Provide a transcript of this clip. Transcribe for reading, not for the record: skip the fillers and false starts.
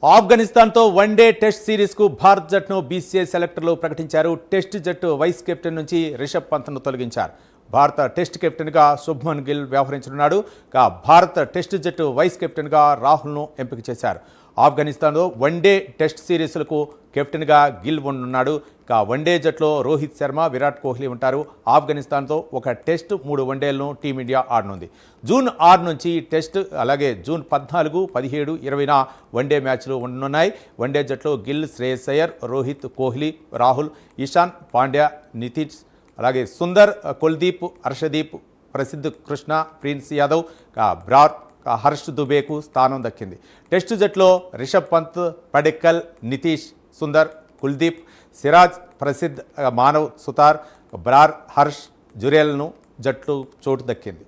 ఆఫ్ఘనిస్తాన్తో one day test సిరీస్కు Bharat జట్టును BCCI సెలెక్టర్లు ప్రకటించారు. Test జట్టు వైస్ కెప్టెన్ నుంచి రిషబ్ పంత్ను తొలగించారు. భారత టెస్ట్ కెప్టెన్గా శుభ్మన్ గిల్ వ్యవహరించనున్నాడు. భారత టెస్ట్ జట్టు వైస్ కెప్టెన్గా రాహుల్ను ఎంపిక చేశారు. ఆఫ్ఘనిస్తాన్లో వన్డే టెస్ట్ సిరీస్లకు కెప్టెన్గా గిల్ ఉండనున్నాడు. వన్డే జట్టులో రోహిత్ శర్మ, విరాట్ కోహ్లీ ఉంటారు. ఆఫ్ఘనిస్తాన్తో ఒక టెస్ట్, 3 వన్డేలను టీమిండియా ఆడనుంది. జూన్ 6 నుంచి టెస్ట్, అలాగే జూన్ 14, 17, 20న వన్డే మ్యాచ్లు ఉండనున్నాయి. వన్డే జట్టులో గిల్, శ్రేయస్ అయ్యర్, రోహిత్, కోహ్లీ, రాహుల్, ఇషాన్, పాండ్యా, నితీష్, అలాగే సుందర్, కుల్దీప్, హర్షదీప్, ప్రసిద్ధ్ కృష్ణ, ప్రిన్స్ యాదవ్, బ్రార్, హర్ష్ దుబేకు స్థానం దక్కింది. టెస్టు జట్టులో రిషబ్ పంత్, పడిక్కల్, నితీష్, సుందర్, కుల్దీప్, సిరాజ్, ప్రసిద్ధ్, మానవ్, సుతార్, బ్రార్, హర్ష్, జురేల్ను జట్లు చోటు దక్కింది.